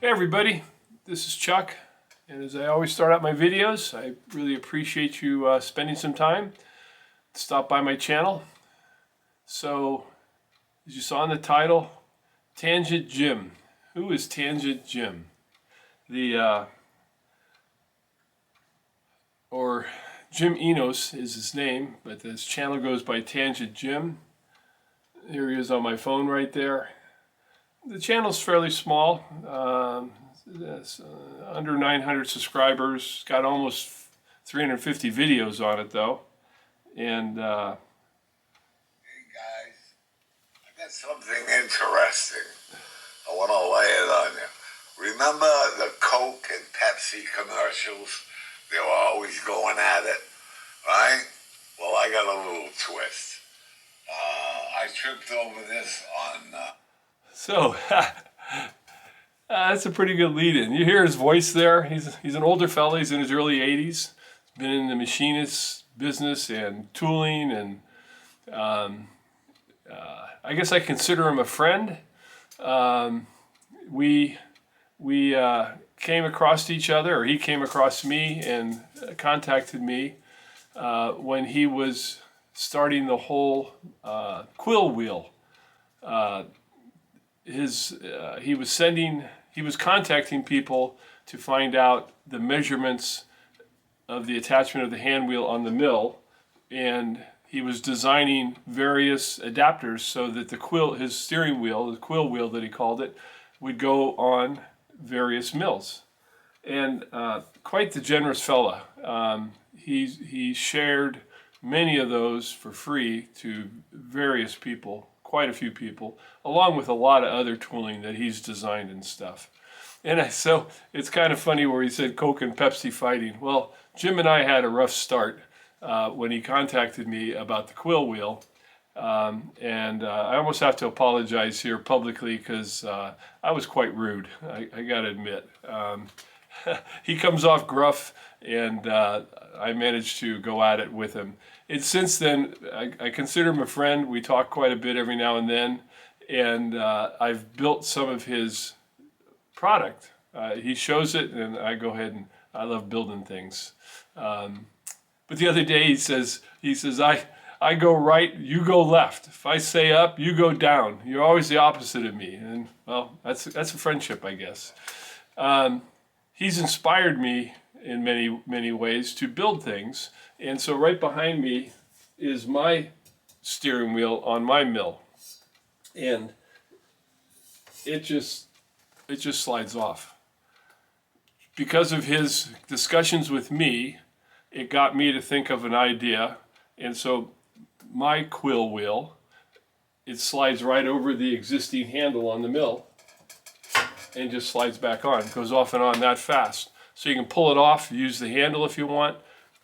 Hey everybody, this is Chuck, and as I always start out my videos, I really appreciate you spending some time to stop by my channel. So, as you saw in the title, Tangent Jim. Who is Tangent Jim? Or Jim Enos is his name, but his channel goes by Tangent Jim. Here he is on my phone right there. The channel's fairly small, under 900 subscribers, got almost 350 videos on it though. And hey guys, I got something interesting. I want to lay it on you. Remember the Coke and Pepsi commercials? They were always going at it, right? Well, I got a little twist. I tripped over this on... So, that's a pretty good lead-in. You hear his voice there. He's an older fella. He's in his early 80s. He's been in the machinist business and tooling, and I guess I consider him a friend. We came across each other, or he came across me and contacted me when he was starting the whole quill wheel. He was contacting people to find out the measurements of the attachment of the hand wheel on the mill, and he was designing various adapters so that his steering wheel, the quill wheel that he called it, would go on various mills. And quite the generous fella. He shared many of those for free to various people, quite a few people, along with a lot of other tooling that he's designed and stuff. And so it's kind of funny where he said Coke and Pepsi fighting. Well, Jim and I had a rough start when he contacted me about the quill wheel. And I almost have to apologize here publicly because I was quite rude, I got to admit. He comes off gruff, and I managed to go at it with him. And since then, I consider him a friend. We talk quite a bit every now and then, and I've built some of his product. He shows it, and I go ahead and I love building things. But the other day he says, I go right, you go left. If I say up, you go down. You're always the opposite of me. And well, that's a friendship, I guess. He's inspired me in many ways to build things. And so right behind me is my steering wheel on my mill. And it just slides off. Because of his discussions with me, it got me to think of an idea. And so my quill wheel, it slides right over the existing handle on the mill and just slides back on. It goes off and on that fast. So you can pull it off, use the handle if you want,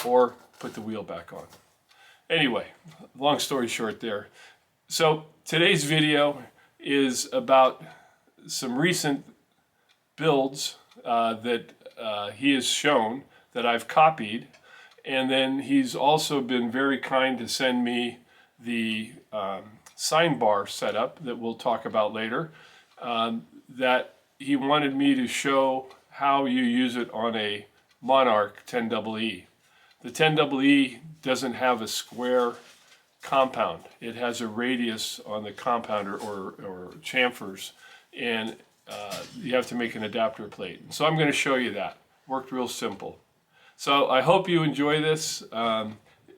or put the wheel back on. Anyway, long story short there. So today's video is about some recent builds that he has shown that I've copied. And then he's also been very kind to send me the Sine Bar setup that we'll talk about later, that he wanted me to show how you use it on a Monarch 10EE. The 10EE doesn't have a square compound. It has a radius on the compounder or chamfers, and you have to make an adapter plate. So I'm going to show you that. Worked real simple. So I hope you enjoy this.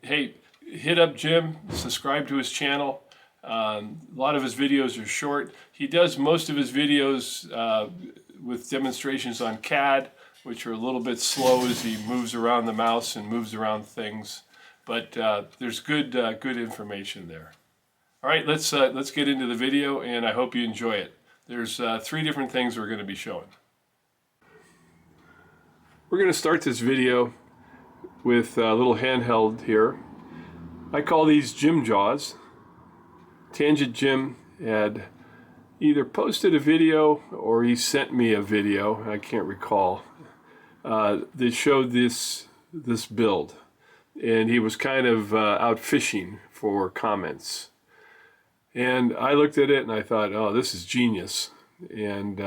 Hey, hit up Jim, subscribe to his channel. A lot of his videos are short. He does most of his videos with demonstrations on CAD, which are a little bit slow as he moves around the mouse and moves around things. But there's good information there. All right, let's get into the video, and I hope you enjoy it. There's 3 different things we're going to be showing. We're going to start this video with a little handheld here. I call these Jim Jaws. Tangent Jim had either posted a video or he sent me a video, I can't recall, that showed this build. And he was kind of out fishing for comments. And I looked at it and I thought, oh, this is genius. And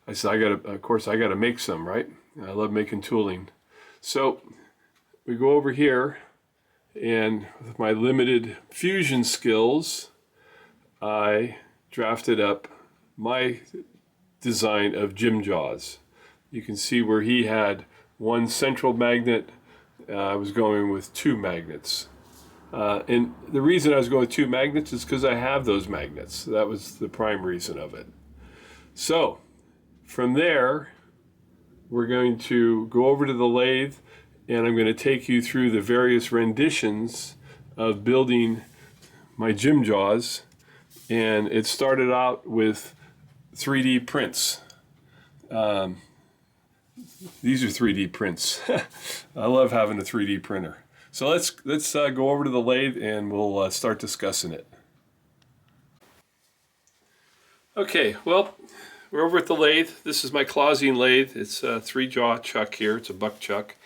I said, of course I gotta make some, right? I love making tooling. So we go over here, and with my limited fusion skills, I drafted up my design of Jim Jaws. You can see where he had one central magnet. I was going with 2 magnets. And the reason I was going with 2 magnets is because I have those magnets. That was the prime reason of it. So from there, we're going to go over to the lathe, and I'm going to take you through the various renditions of building my Jim Jaws. And it started out with 3D prints. These are 3D prints. I love having a 3D printer. So let's go over to the lathe and we'll start discussing it. Okay, well, we're over at the lathe. This is my Clausine lathe. It's a 3-jaw chuck here. It's a buck chuck.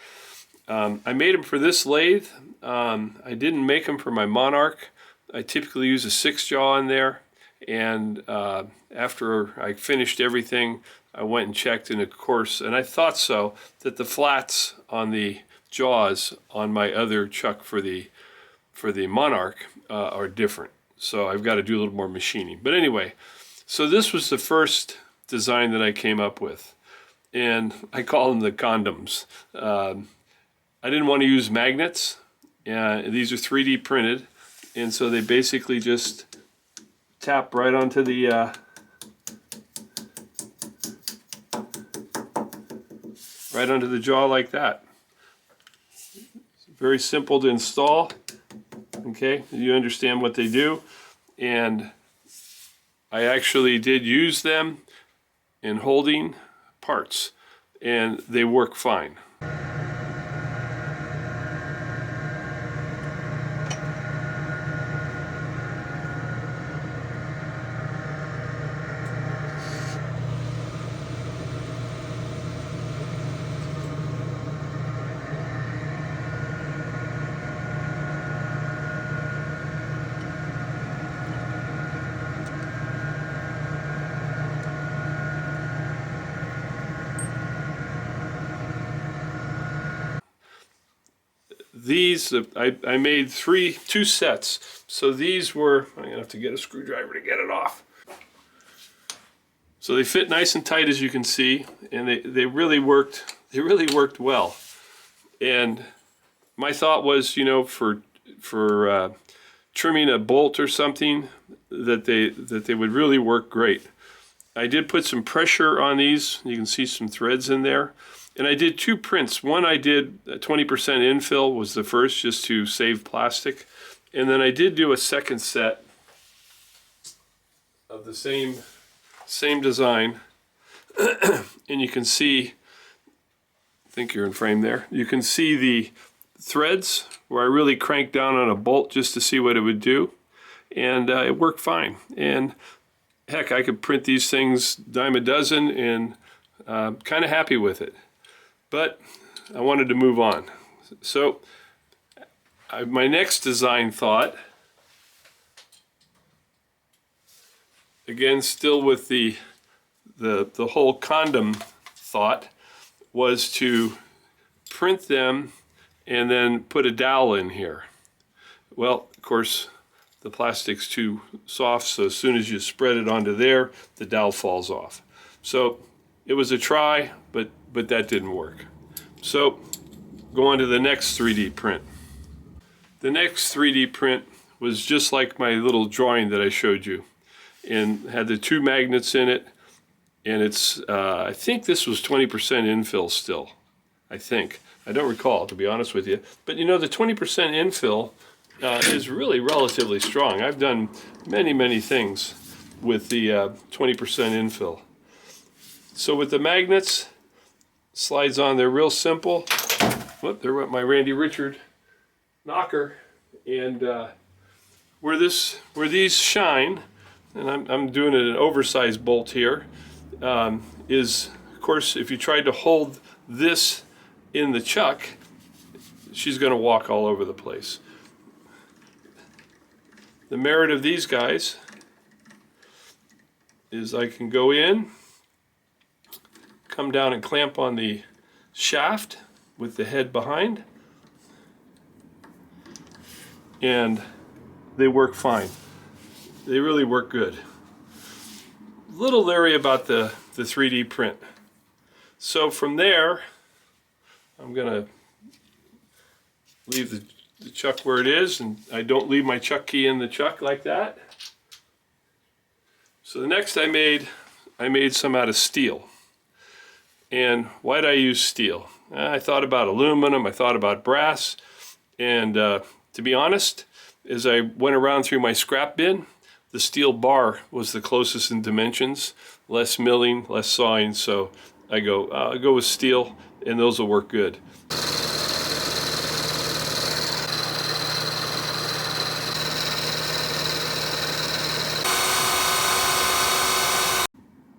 I made them for this lathe. I didn't make them for my Monarch. I typically use a 6-jaw in there. And after I finished everything, I went and checked, and of course, and I thought so, that the flats on the jaws on my other chuck for the Monarch are different. So I've got to do a little more machining. But anyway, so this was the first design that I came up with, and I call them the condoms. I didn't want to use magnets. These are 3D printed, and so they basically just tap right onto the jaw like that. It's very simple to install. Okay, you understand what they do, and I actually did use them in holding parts, and they work fine. These, I made 2 sets. So these were, I'm gonna have to get a screwdriver to get it off. So they fit nice and tight, as you can see, and they really worked well. And my thought was, you know, for trimming a bolt or something, that they would really work great. I did put some pressure on these. You can see some threads in there. And I did 2 prints. One I did 20% infill was the first, just to save plastic. And then I did do a second set of the same design. And you can see, I think you're in frame there. You can see the threads where I really cranked down on a bolt just to see what it would do. And it worked fine. And heck, I could print these things dime a dozen, and kind of happy with it. But I wanted to move on. So my next design thought, again still with the whole condom thought, was to print them and then put a dowel in here. Well, of course, the plastic's too soft, so as soon as you spread it onto there, the dowel falls off. So it was a try, but that didn't work. So go on to the next 3D print. The next 3D print was just like my little drawing that I showed you, and had the 2 magnets in it, and it's I think this was 20% infill still. I think. I don't recall, to be honest with you. But you know, the 20% infill is really relatively strong. I've done many things with the 20% infill. So with the magnets, slides on, they're real simple. Whoop, there went my Randy Richard knocker. And where these shine, and I'm doing an oversized bolt here, is, of course, if you tried to hold this in the chuck, she's going to walk all over the place. The merit of these guys is I can go in come down and clamp on the shaft with the head behind, and they work fine. They really work good. A little leery about the 3D print. So from there, I'm gonna leave the chuck where it is, and I don't leave my chuck key in the chuck like that. So the next I made some out of steel. And why did I use steel? I thought about aluminum, I thought about brass, and to be honest, as I went around through my scrap bin, the steel bar was the closest in dimensions, less milling, less sawing, so I'll go with steel, and those will work good.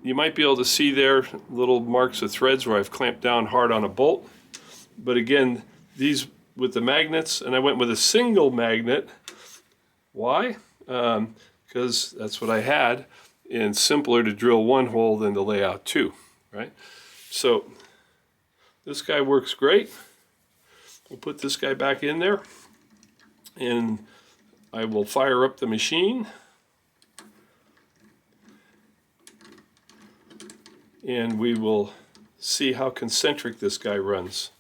You might be able to see there little marks of threads where I've clamped down hard on a bolt. But again, these with the magnets, and I went with a single magnet. Why? Because that's what I had, and simpler to drill one hole than to lay out two, right? So this guy works great. We'll put this guy back in there, and I will fire up the machine. And we will see how concentric this guy runs.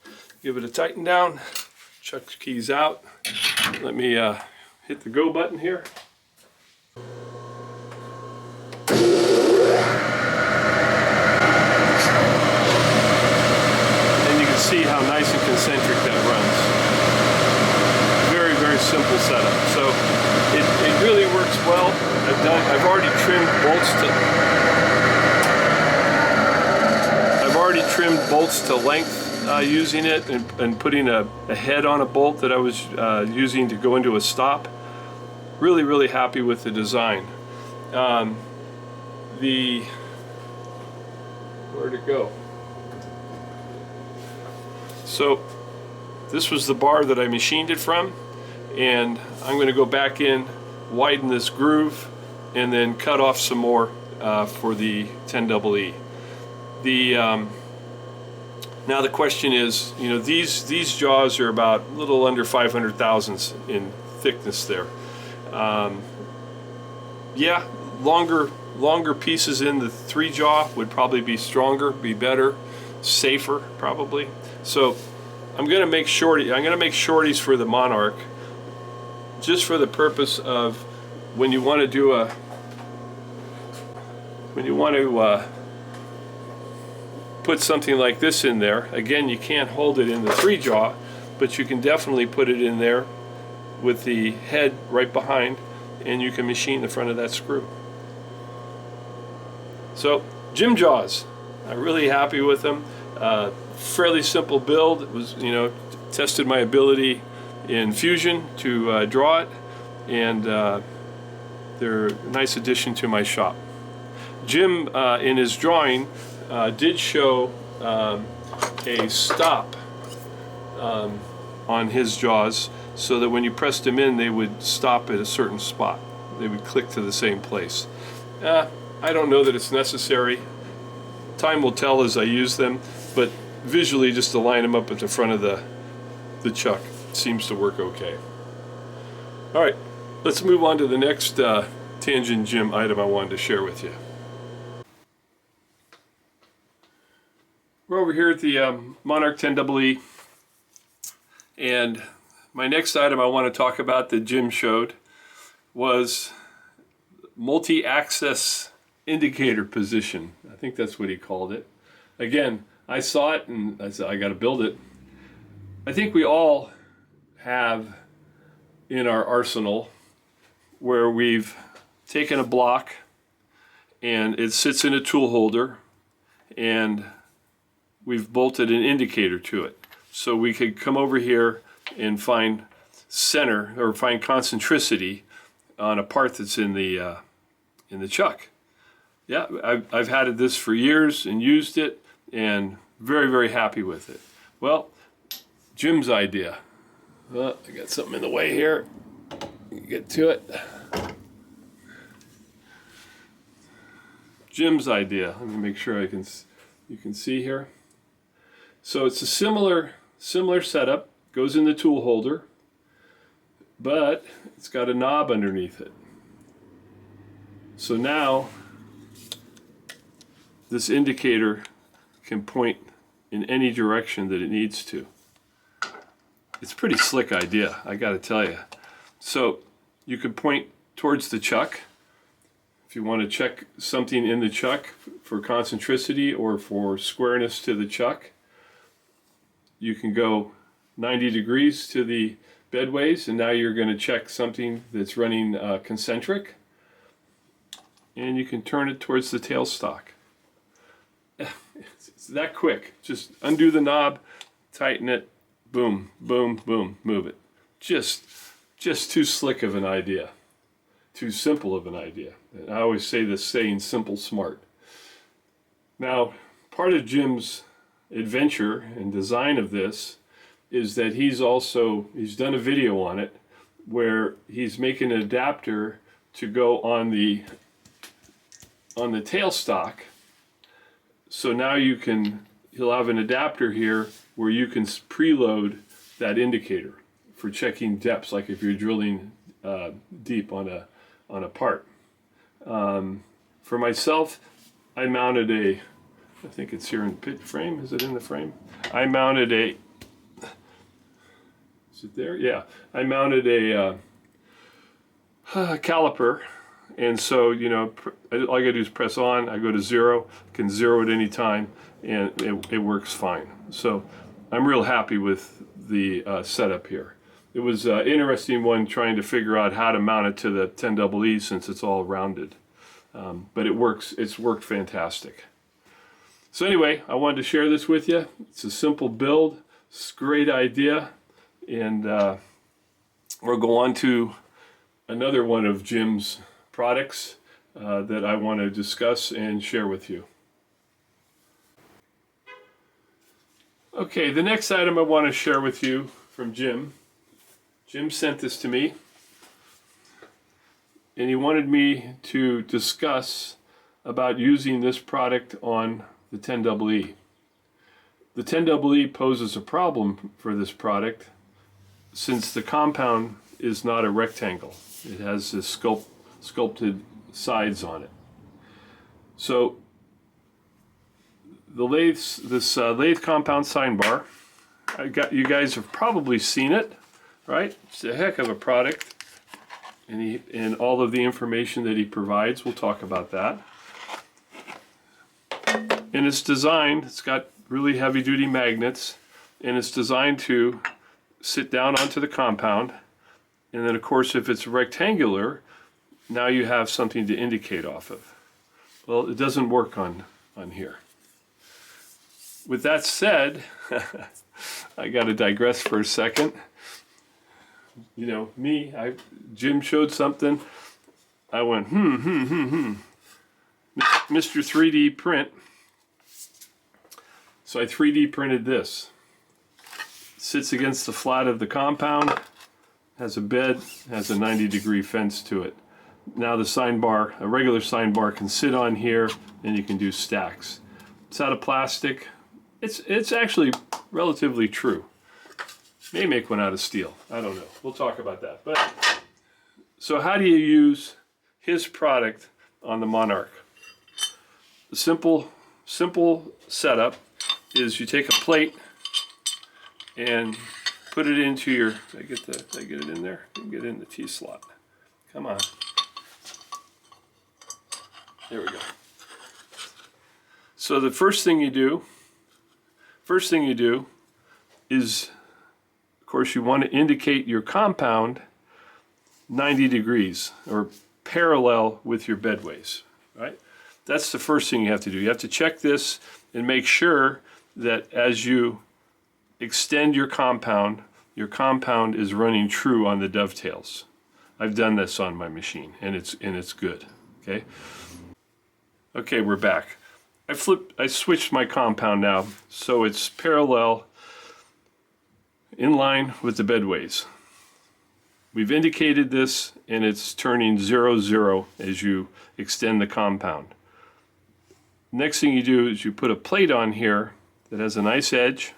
Give it a tighten down, chuck the keys out. Let me hit the go button here. And you can see how nice and concentric that runs. Very, very simple setup. So it really works well. I've already trimmed bolts to length using it, and putting a head on a bolt that I was using to go into a stop. Really, really happy with the design. Where'd it go? So this was the bar that I machined it from, and I'm going to go back in, widen this groove, and then cut off some more for the 10EE. Now the question is, you know, these jaws are about a little under 500 thousandths in thickness there. Yeah, longer pieces in the 3 jaw would probably be stronger, be better, safer probably. So I'm going to make shorties for the Monarch, just for the purpose of when you want to put something like this in there. Again, you can't hold it in the 3 jaw, but you can definitely put it in there with the head right behind, and you can machine the front of that screw. So Jim jaws, I'm really happy with them. Fairly simple build. It was, you know, tested my ability in Fusion to draw it, and they're a nice addition to my shop. Jim, in his drawing, did show a stop on his jaws, so that when you pressed them in, they would stop at a certain spot. They would click to the same place. I don't know that it's necessary. Time will tell as I use them, but visually, just to line them up at the front of the chuck seems to work okay. All right, let's move on to the next Tangent Jim item I wanted to share with you. We're over here at the Monarch 10EE, and my next item I want to talk about that Jim showed was multi-axis indicator position. I think that's what he called it. Again, I saw it and I said, I got to build it. I think we all have in our arsenal where we've taken a block and it sits in a tool holder, and we've bolted an indicator to it. So we could come over here and find center, or find concentricity on a part that's in the chuck. Yeah, I've had this for years and used it, and very, very happy with it. Well, Jim's idea. I got something in the way here. Get to it. Jim's idea. Let me make sure I can. You can see here. So it's a similar setup. Goes in the tool holder, but it's got a knob underneath it. So now this indicator can point in any direction that it needs to. It's a pretty slick idea, I gotta tell you. So you can point towards the chuck if you want to check something in the chuck for concentricity or for squareness to the chuck. You can go 90 degrees to the bedways, and now you're going to check something that's running concentric, and you can turn it towards the tailstock. It's that quick. Just undo the knob, tighten it, boom, boom, boom, move it. Just too slick of an idea. Too simple of an idea. And I always say this saying, simple, smart. Now, part of Jim's adventure and design of this is that he's done a video on it where he's making an adapter to go on the tailstock. So now he'll have an adapter here where you can preload that indicator for checking depths, like if you're drilling deep on a part. For myself, I mounted I think it's here in the pit frame. Is it in the frame? I mounted is it there? Yeah. I mounted a caliper, and so, you know, all I gotta do is press on, I go to 0, I can 0 at any time, and it works fine. So I'm real happy with the setup here. It was an interesting one trying to figure out how to mount it to the 10EE since it's all rounded. But it works, it's worked fantastic. So anyway, I wanted to share this with you. It's a simple build, it's a great idea, and we'll go on to another one of Jim's products that I want to discuss and share with you. Okay, the next item I want to share with you from Jim. Jim sent this to me, and he wanted me to discuss about using this product on the 10EE. The 10EE poses a problem for this product since the compound is not a rectangle. It has this sculpted sides on it. So the lathe compound Sine Bar, you guys have probably seen it, right? It's a heck of a product, and all of the information that he provides, we'll talk about that. And it's designed, it's got really heavy duty magnets, and it's designed to sit down onto the compound, and then of course if it's rectangular, now you have something to indicate off of. Well, it doesn't work on here. With that said, I got to digress for a second. You know, Jim showed something, I went, Mr. 3D print. So I 3D printed this. It sits against the flat of the compound, has a bed, has a 90-degree fence to it. Now the Sine Bar, a regular Sine Bar, can sit on here, and you can do stacks. It's out of plastic. It's actually relatively true. May make one out of steel. I don't know. We'll talk about that. But so how do you use his product on the Monarch? The simple setup is you take a plate and put it into your. Did I get it in there? You can get it in the T slot. Come on. There we go. So the first thing you do is, of course, you want to indicate your compound 90 degrees or parallel with your bedways, right? That's the first thing you have to do. You have to check this and make sure that as you extend your compound is running true on the dovetails. I've done this on my machine, and it's good. Okay. Okay, we're back. I switched my compound now, so it's parallel in line with the bedways. We've indicated this, and it's turning 0, 0 as you extend the compound. next thing you do is you put a plate on here that has a nice edge,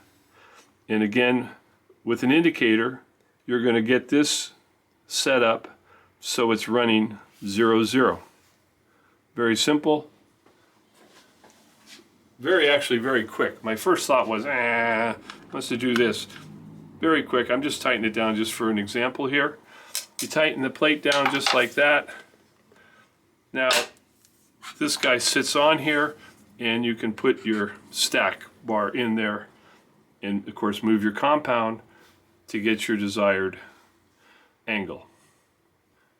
and again with an indicator you're going to get this set up so it's running 0, 0. Very simple. Actually very quick. My first thought was, wants to do this. Very quick. I'm just tightening it down just for an example here. You tighten the plate down just like that. Now, this guy sits on here, and you can put your stack bar in there, and of course move your compound to get your desired angle.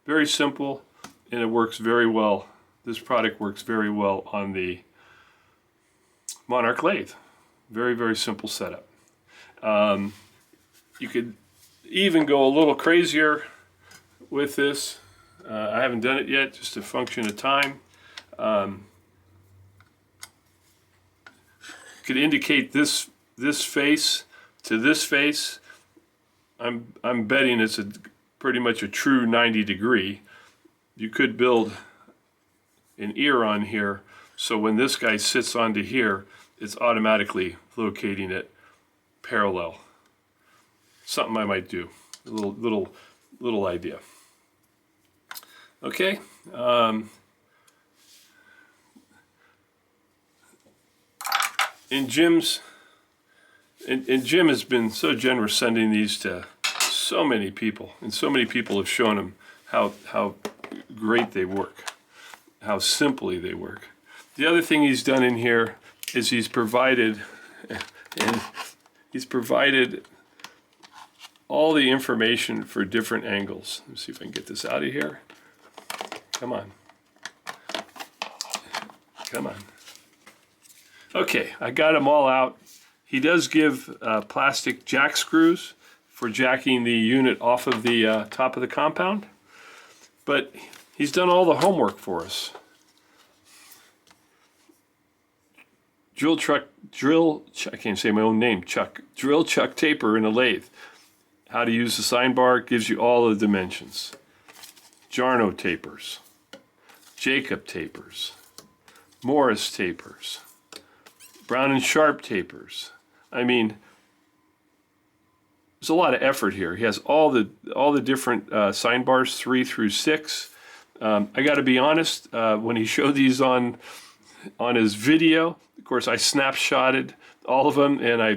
Very simple, and it works very well. This product works very well on the Monarch lathe. Very, very simple setup. You could even go a little crazier with this. I haven't done it yet, just a function of time. Could indicate this face to this face. I'm betting it's pretty much a true 90 degree. You could build an ear on here, so when this guy sits onto here, it's automatically locating it parallel. Something I might do. A little idea. Okay. And Jim has been so generous sending these to so many people, and so many people have shown him how great they work, how simply they work. The other thing he's done in here is he's provided all the information for different angles. Let's see if I can get this out of here. Come on. Come on. Okay, I got them all out. He does give plastic jack screws for jacking the unit off of the top of the compound, but he's done all the homework for us. Drill chuck taper in a lathe. How to use the Sine Bar gives you all the dimensions. Jarno tapers, Jacob tapers, Morris tapers, Brown and Sharp tapers. I mean, there's a lot of effort here. He has all the different Sine Bars 3 through 6. I got to be honest. When he showed these on his video, of course, I snapshotted all of them and I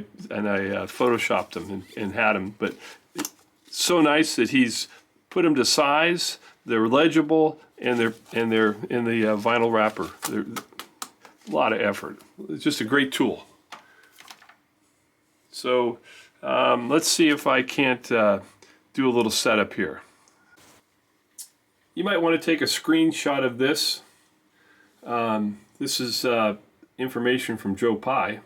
photoshopped them and had them. But it's so nice that he's put them to size. They're legible and they're in the vinyl wrapper. They're a lot of effort. It's just a great tool. So let's see if I can't do a little setup here. You might want to take a screenshot of this. This is information from Joe Pye,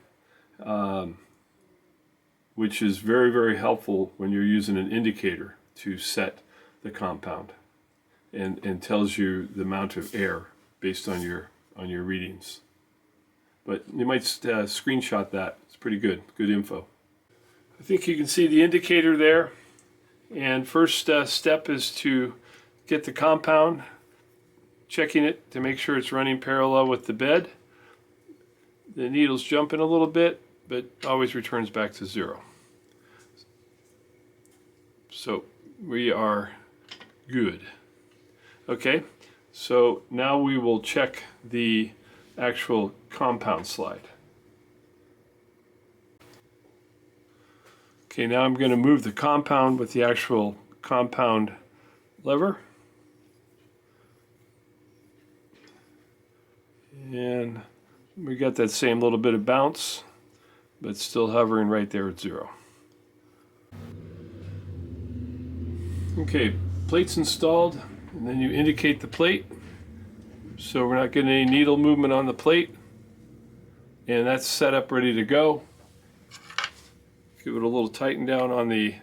which is very, very helpful when you're using an indicator to set the compound, and tells you the amount of air based on your readings. But you might screenshot that. It's pretty good info. I think you can see the indicator there, and first step is to get the compound, checking it to make sure it's running parallel with the bed. The needle's jumping a little bit, but always returns back to 0. So we are good. Okay, so now we will check the actual compound slide. Okay, now I'm going to move the compound with the actual compound lever. And we got that same little bit of bounce, but still hovering right there at 0. Okay, plate's installed, and then you indicate the plate. So we're not getting any needle movement on the plate. And that's set up, ready to go. Give it a little tighten down on the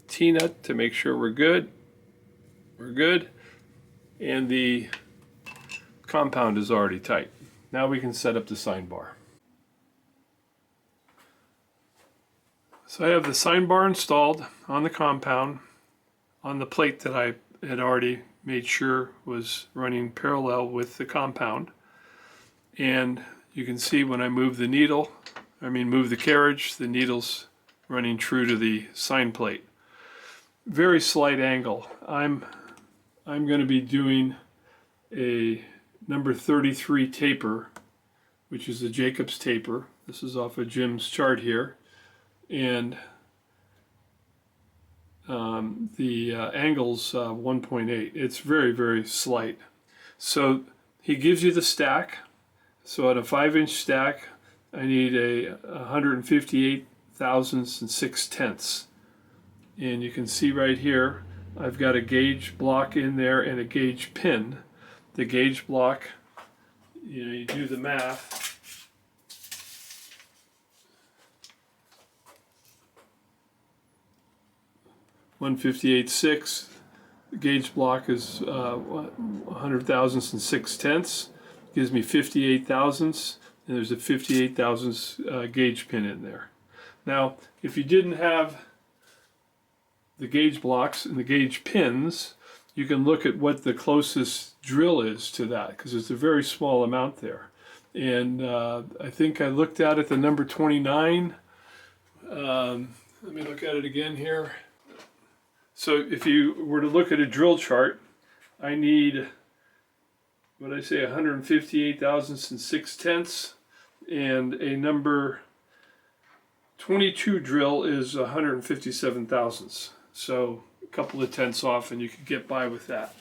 T-nut to make sure we're good. We're good. And the compound is already tight. Now we can set up the Sine Bar. So I have the Sine Bar installed on the compound, on the plate that I had already made sure was running parallel with the compound. And you can see when I move the needle, move the carriage, the needle's running true to the sine plate. Very slight angle. I'm going to be doing a number 33 taper, which is a Jacob's taper. This is off of Jim's chart here, and the angle's 1.8. It's very, very slight. So he gives you the stack. So at a 5-inch stack, I need a 158 thousandths and 6/10. And you can see right here, I've got a gauge block in there and a gauge pin. The gauge block, you do the math. $158.6. The gauge block is 100 thousandths and 6/10. Gives me 58 thousandths, and there's a 58 thousandths gauge pin in there. Now, if you didn't have the gauge blocks and the gauge pins, you can look at what the closest drill is to that, because it's a very small amount there. And I think I looked at it, the number 29. Let me look at it again here. So if you were to look at a drill chart, I need, what I say, 158 thousandths and 6/10, and a number 22 drill is 157 thousandths. So a couple of tenths off, and you could get by with that.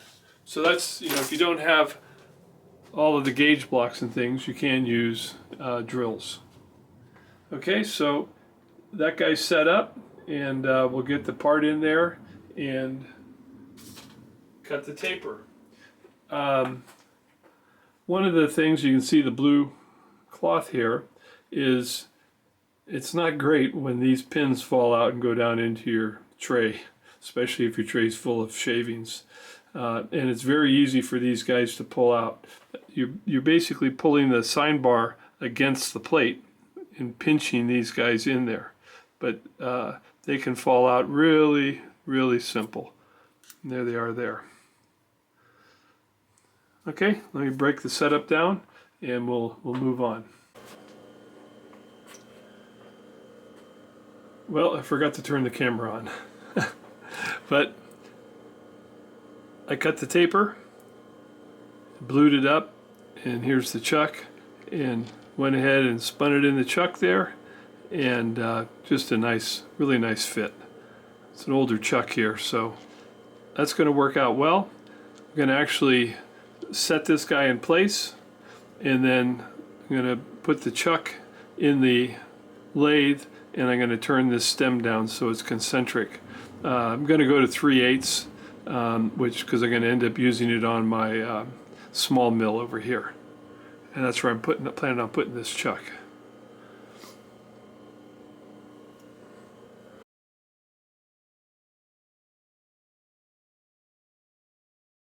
So that's, if you don't have all of the gauge blocks and things, you can use drills. Okay, so that guy's set up, and we'll get the part in there and cut the taper. One of the things, you can see the blue cloth here, is it's not great when these pins fall out and go down into your tray, especially if your tray's full of shavings. And it's very easy for these guys to pull out. You're basically pulling the sine bar against the plate and pinching these guys in there. But they can fall out really, really simple. And there they are there. Okay, let me break the setup down and we'll move on. Well, I forgot to turn the camera on. But I cut the taper, blued it up, and here's the chuck, and went ahead and spun it in the chuck there, and just a nice, really nice fit. It's an older chuck here, so that's going to work out well. I'm going to actually set this guy in place, and then I'm going to put the chuck in the lathe, and I'm going to turn this stem down so it's concentric. I'm going to go to 3/8, because I'm going to end up using it on my small mill over here, and that's where I'm planning on putting this chuck.